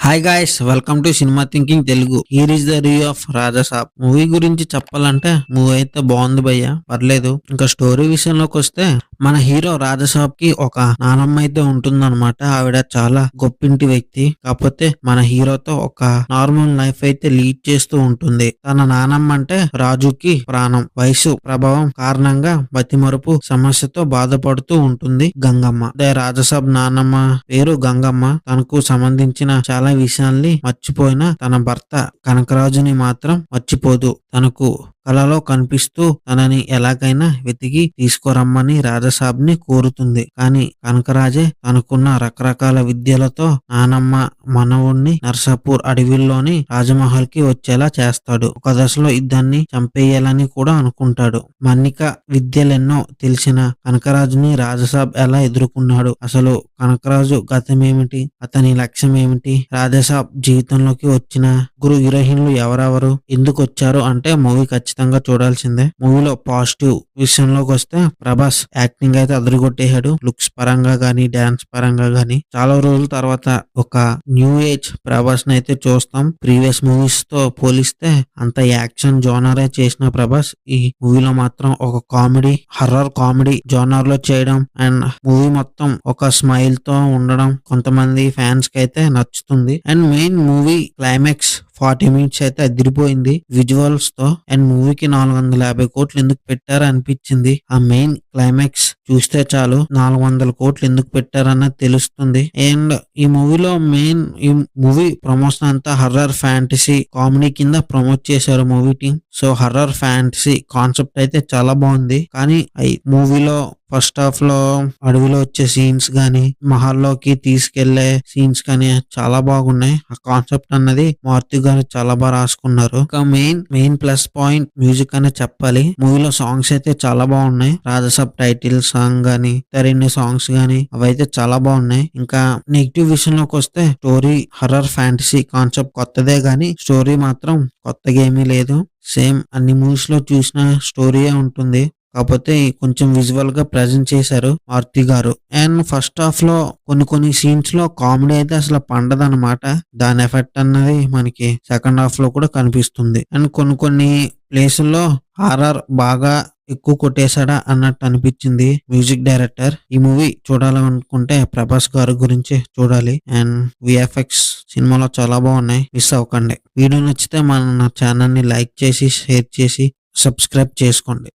Hi guys, welcome to cinema thinking Telugu. Here is the review of Rajasaab movie గురించి చెప్పాలంటే movie అయితే బాగుంది భయ్య, పర్లేదు. ఇంకా స్టోరీ విషయంలోకి వస్తే మన హీరో రాజాసాబ్ కి ఒక నానమ్మ అయితే ఉంటుందన్నమాట. ఆవిడ చాలా గొప్పింటి వ్యక్తి, కాకపోతే మన హీరోతో ఒక నార్మల్ లైఫ్ అయితే లీడ్ చేస్తూ ఉంటుంది. తన నానమ్మ అంటే రాజుకి ప్రాణం. వయసు ప్రభావం కారణంగా మతిమరుపు సమస్యతో బాధపడుతూ ఉంటుంది గంగమ్మ. అదే రాజాసాబ్ నానమ్మ పేరు గంగమ్మ. తనకు సంబంధించిన చాలా విషయాల్ని మర్చిపోయిన తన భర్త కనకరాజుని మాత్రం మర్చిపోదు. తనకు కలలో కనిపిస్తూ తనని ఎలాగైనా వెతికి తీసుకురమ్మని రాజాసాబ్ ని కోరుతుంది. కానీ కనకరాజే తనకున్న రకరకాల విద్యలతో నానమ్మ మనవుణ్ణి నర్సాపూర్ అడవిలోని రాజమహల్ కి వచ్చేలా చేస్తాడు. ఒక దశలో ఇద్దరిని చంపేయాలని కూడా అనుకుంటాడు. మన్నిక విద్యలెన్నో తెలిసిన కనకరాజుని రాజాసాబ్ ఎలా ఎదుర్కొన్నాడు, అసలు కనకరాజు గతమేమిటి, అతని లక్ష్యం ఏమిటి, రాజాసాబ్ జీవితంలోకి వచ్చిన ముగ్గురు హీరోయిన్లు ఎవరెవరు, ఎందుకు వచ్చారు అంటే మూవీ ఖచ్చితంగా చూడాల్సిందే. మూవీలో పాజిటివ్ విషయంలోకి వస్తే ప్రభాస్ యాక్టింగ్ అయితే అదరగొట్టేశాడు. లుక్స్ పరంగా గానీ, డాన్స్ పరంగా గానీ చాలా రోజుల తర్వాత ఒక న్యూ ఏజ్ ప్రభాస్ ని అయితే చూస్తాం. ప్రీవియస్ మూవీస్ తో పోలిస్తే అంత యాక్షన్ జోనరే చేసిన ప్రభాస్ ఈ మూవీలో మాత్రం ఒక కామెడీ, హర్రర్ కామెడీ జోనర్ లో చేయడం అండ్ మూవీ మొత్తం ఒక స్మైల్ తో ఉండడం కొంతమంది ఫ్యాన్స్ కి అయితే నచ్చుతుంది. And main movie climax 40 minutes అయితే అదిరిపోయింది విజువల్స్ తో. అండ్ మూవీకి 450 కోట్లు ఎందుకు పెట్టారు అనిపించింది. ఆ మెయిన్ క్లైమాక్స్ చూస్తే చాలు 400 కోట్లు ఎందుకు పెట్టారన్నది తెలుస్తుంది. అండ్ ఈ మూవీలో మెయిన్ ఈ మూవీ ప్రమోషన్ అంతా హర్రర్ ఫ్యాంటసీ కామెడీ కింద ప్రమోట్ చేశారు movie team. So horror fantasy concept అయితే చాలా బాగుంది. కానీ ఈ మూవీలో ఫస్ట్ హాఫ్ లో అడవిలో వచ్చే సీన్స్ గానీ, మహల్లోకి తీసుకెళ్లే సీన్స్ కానీ చాలా బాగున్నాయి. ఆ కాన్సెప్ట్ అన్నది మారుతి గారు చాలా బాగా రాసుకున్నారు. ఇంకా మెయిన్ ప్లస్ పాయింట్ మ్యూజిక్ అనే చెప్పాలి. మూవీలో సాంగ్స్ అయితే చాలా బాగున్నాయి. రాజాసాబ్ టైటిల్ సాంగ్ గానీ, తరిన్ని సాంగ్స్ గానీ అవైతే చాలా బాగున్నాయి. ఇంకా నెగిటివ్ విషయంలోకి వస్తే స్టోరీ హర్రర్ ఫ్యాంటసీ కాన్సెప్ట్ కొత్తదే గానీ స్టోరీ మాత్రం కొత్తగా ఏమీ లేదు. సేమ్ అన్ని మూవీస్ లో చూసిన స్టోరీయే ఉంటుంది. కాకపోతే కొంచెం విజువల్ గా ప్రజెంట్ చేశారు మారుతి గారు. అండ్ ఫస్ట్ హాఫ్ లో కొన్ని సీన్స్ లో కామెడీ అయితే అసలు పండదన్నమాట. దాని ఎఫెక్ట్ అన్నది మనకి సెకండ్ హాఫ్ లో కూడా కనిపిస్తుంది. అండ్ కొన్ని ప్లేసుల్లో హారర్ బాగా ఎక్కువ కొట్టేశాడా అన్నట్టు అనిపించింది మ్యూజిక్ డైరెక్టర్. ఈ మూవీ చూడాలనుకుంటే ప్రభాస్ గారి గురించి చూడాలి. అండ్ విఎఫ్ఎక్స్ సినిమాలో చాలా బాగున్నాయి, మిస్ అవ్వకండి. వీడియో నచ్చితే మన ఛానల్ ని లైక్ చేసి, షేర్ చేసి, సబ్స్క్రైబ్ చేసుకోండి.